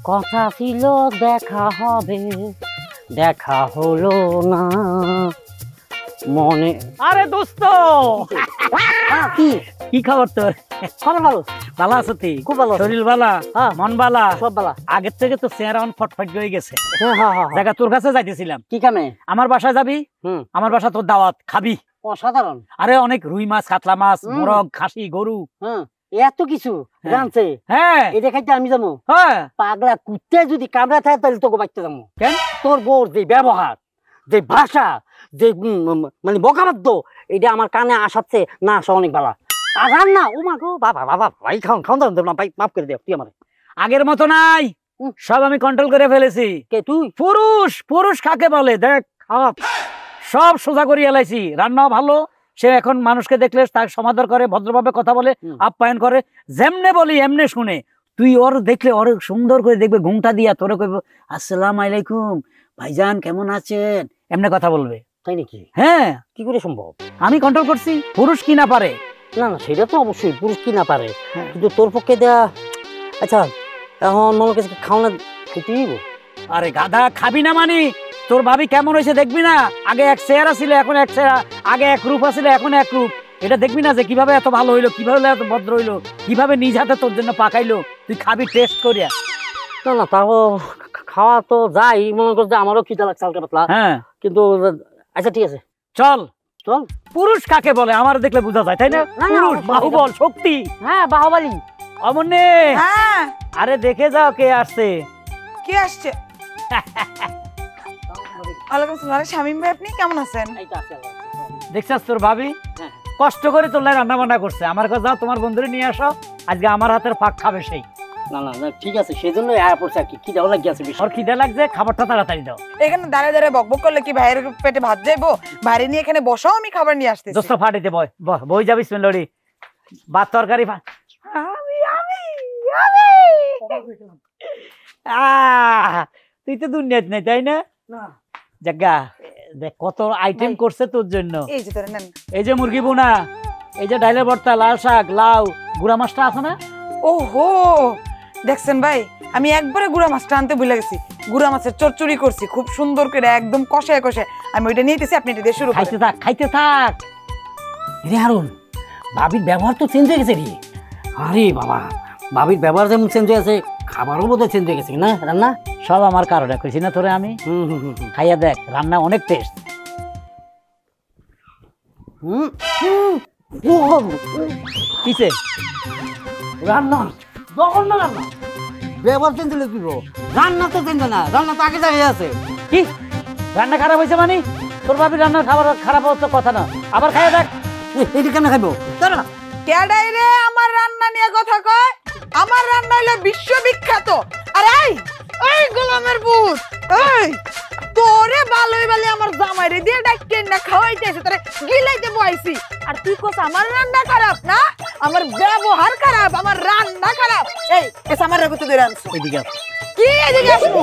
কথা ছিল দেখা হবে, দেখা হলো না মনে। আরে দোস্ত কি কি খবর তোর? খবর ভালো। ভালো আছো তুই? খুব ভালো। শরীর ভালো? মন ভালো? সব ভালো। আগের থেকে তো চেহারা ফটফট হয়ে গেছে। জায়গা তোর কাছে যাইতেছিলাম। কি কামে? আমার বাসায় যাবি? আমার বাসা তোর দাওয়াত, খাবি। অসাধারণ। আরে অনেক রুই মাছ, কাতলা মাছ, মোরগ, খাসি, গরু, এত কিছু জানছে। হ্যাঁ এটা খাইতে আমি যাবো। হ্যাঁ পাগলা কুত্তে যদি কামড়া থাকে তাহলে তোকে বাঁচতে যাবো। কেন? তোর বোর যে ব্যবহার, যে ভাষা, যে মানে বকাবাদ্য, এটা আমার কানে আসাচ্ছে না, আসা অনেক ভালো। আর রান্না ও মা গো বাবা বাবা ভাই খাওন খাওন দাও না ভাই, মাফ করে দে তুই আমার। আগের মতো নাই, সব আমি কন্ট্রোল করে ফেলেছি। কে তুই? পুরুষ। পুরুষ কাকে বলে দেখ, সব সোজা করে এলাইছি। রান্নাও ভালো, সে এখন মানুষকে দেখলে তার সমাদর করে, ভদ্রভাবে কথা বলে, আপ্যায়ন করে। যেমনে বলি এমনে শুনে। তুই ওর দেখলে ওর সুন্দর করে দেখবে, ঘুমটা দিয়া তোরে কইব আসসালামু আলাইকুম ভাইজান কেমন আছেন, এমনে কথা বলবে। তাই নাকি? হ্যাঁ। কি করে সম্ভব? আমি কন্ট্রোল করছি। পুরুষ কি না পারে? না না সেটা তো অবশ্যই, পুরুষ কি না পারে, কিন্তু তোর পক্ষে দেয়া। আচ্ছা এখন মনে করছে খাওয়া খেতে দিব। আরে গাধা, খাবি না মানে তোর ভাবি কেমন হয়েছে দেখবি না? আগে এক চেহারা ছিল, এখন এক চেহারা। আগে এক রূপ আছিল, এখন এক রূপ। এটা দেখবি না যে কিভাবে এত ভালো হইলো, কিভাবে এত ভদ্র হইলো, কিভাবে নিজ হাতে তোর জন্য পাকাইলো। তুই খাবি টেস্ট করিয়া। না না তাও খাওয়া তো যাই, মনে করছে আমারও খিদা লাগছে হালকা পাতলা। হ্যাঁ কিন্তু আচ্ছা ঠিক আছে চল চল। পুরুষ কাকে বলে আমার দেখলে বোঝা যায়, তাই না? পুরুষ বাহুবল, শক্তি। হ্যাঁ বাহুবলী। অমনে আরে দেখে যাও কে আসছে। কে আসছে? ওয়ালাইকুম আসসালাম। শামিম ভাই আপনি কেমন আছেন? দেখছাস তোর ভাবি কষ্ট করে তোর লাই রান্না বান্না করছে। আমার কাছে যাও, তোমার বন্ধুরে নিয়ে আসো, আজকে আমার হাতের ফাঁক খাবে সেই। না না না ঠিক আছে, সেজন্য আয়া পড়ছে আর কি। খিদা লাগছে আছে, ওর খিদা লাগছে, খাবারটা তাড়াতাড়ি দাও। এখানে দাঁড়িয়ে দাঁড়িয়ে বকবক করলে কি ভাইয়ের পেটে ভাত যাইবো? ভাইরে নিয়ে এখানে বসাও, আমি খাবার নিয়ে আসতেছি। দোস্ত ফাটিতে বয়, বই যাবি বিসমিল্লাহি। ভাত তরকারি আমি আমি আমি তুই তো দুনিয়াত নাই, তাই না? না জাগা দেখ কত আইটেম করছে তোর জন্য। এই যে তোরা নেন, এই যে মুরগি বোনা, এই যে ডাইলের ভর্তা, লাল শাক, লাউ, গুড়া মাছটা আছে না? ওহো দেখছেন ভাই, আমি একবারে গুড়া মাছটা আনতে ভুলে গেছি। গুড়া মাছের চচ্চড়ি করছি খুব সুন্দর করে, একদম কষায় কষায়। আমি ওইটা নিতেছি, আপনি এটা দিয়ে শুরু করেন। খাইতে থাক খাইতে থাক। রে হারুন, ভাবির ব্যবহার তো চেঞ্জ হয়ে গেছে রে। আরে বাবা, ভাবির ব্যবহার যেমন চেঞ্জ হয়ে গেছে, খাবারও বোধহয় চেঞ্জ হয়ে গেছে না? রান্না সব আমার কারণে কইছি না তোরে আমি। খাইয়া দেখ, রান্না অনেক টেস্ট। কিসে রান্না? জঘন্য রান্না। ব্যবহার চেঞ্জ হলে কি রান্না তো চেঞ্জ না, রান্না তো আগে জায়গায় আছে। কি রান্না খারাপ হয়েছে মানে? তোর ভাবি রান্নার খাবার খারাপ হওয়ার তো কথা না। আবার খাইয়া দেখ। এটি কেন খাইবো? কেডাই রে আমার রান্না নিয়ে কথা কয়? আমার রান্না হইলো বিশ্ববিখ্যাত। আরে এই গোলামের পুত, এই তোরে ভালোই ভালো আমার জামাইরে দিয়ে ডাক্তার না খাওয়াইতেছে, তোরে গিলাইতে বইছি। আর তুই কস আমার রান্না খারাপ না? আমার ব্যবহার খারাপ, আমার রান্না খারাপ। এই এস আমার রেগুতে ধরে আনছ। এদিকে আস। কি এদিকে আসবো?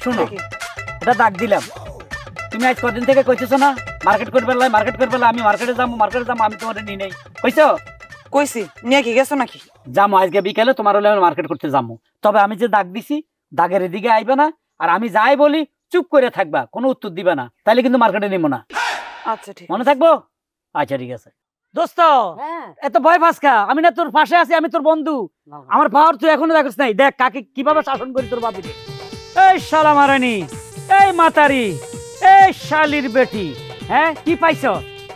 শুনো, এটা ডাক দিলাম। তুমি আজ কদিন থেকে কইতেছো না মার্কেট করবে, মার্কেট করবে, আমি মার্কেটে যাবো, আমি তোমার নিয়ে নেই কইছো? কইছি। নিয়ে কি গেছো নাকি? যাবো আজকে বিকেলে, তোমার হলে মার্কেট করতে যাবো। তবে আমি যে ডাক দিছি, দাগের এদিকে আইবে না। আর আমি যাই বলি চুপ করে থাকবা, কোনো উত্তর দিবে না, তাইলে কিন্তু মার্কেটে নিবো না। আচ্ছা ঠিক মনে থাকবো? আচ্ছা ঠিক আছে। দোস্ত এত ভয় পাসকা, আমি না তোর পাশে আছি, আমি তোর বন্ধু। আমার পাওয়ার তুই এখনো দেখিস নাই। দেখ কাকে কিভাবে শাসন করি তোর বাবিকে। এই শালা মারানি, এই মাতারি, এই শালির বেটি, হ্যাঁ কি পাইছ?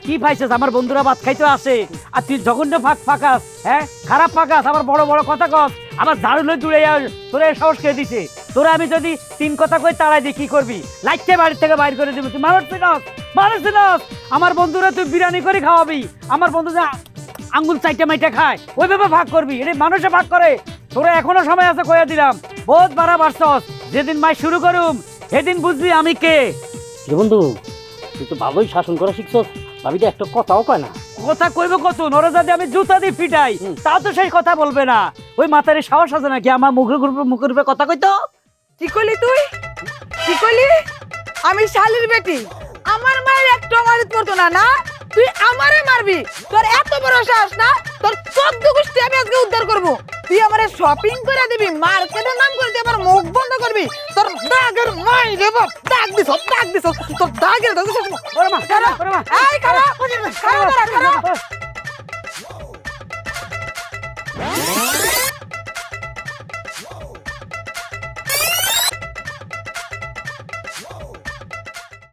কি পাইছিস? আমার বন্ধুরা ভাত খাইতে আসে, আর তুই জঘন্য ফাঁকাস, হ্যাঁ খারাপ ফাঁকাস, আবার বড় বড় কথা কস, আবার ঝাড়ু লই দূরে তোরে সাহস খেয়ে দিছে। তোরা আমি যদি 3 কথা কই তাড়াই দি কি করবি? লাইটে বাড়ি থেকে বাইর করে দিবি। তুই মানুষ চিনস? আমার বন্ধুরা তুই বিরিয়ানি করে খাওয়াবি, আমার বন্ধু যে আঙ্গুল চাইটা মাইটা খায় ওইভাবে ভাগ করবি। এটা মানুষে ভাগ করে। তোরা এখনো সময় আছে, কইয়া দিলাম। বহুত বাড়া বাড়ছস, যেদিন মাই শুরু করুম সেদিন বুঝবি আমি কে। বন্ধু তুই তো ভালোই শাসন করা শিখছস, ভাবিটা একটা কথাও কয় না। কথা কইব কত? নরে যদি আমি জুতা দিয়ে পিটাই তাও তো সেই কথা বলবে না। ওই মাথারে সাহস আছে নাকি আমার মুখের উপরে কথা কইতো? কি কইলি তুই? কি কইলি? আমি শালির বেটি, আমার মায়ের একটু আমারত করতো না না? তুই আমারে মারবি? তোর এত বড় সাহস না? তোর 14 গোষ্ঠী আমি আজকে উদ্ধার করব। তুই আমারে শপিং করে দিবি, মার্কেটের নাম করে তুই আমার মুখ বন্ধ করবি। তোর দাগের মাই রে বাপ, দাগ দিছ। তোর দাগের দাগ দিছ। ওরে মা, খারাপ, ওরে মা। এই খারাপ, খারাপ।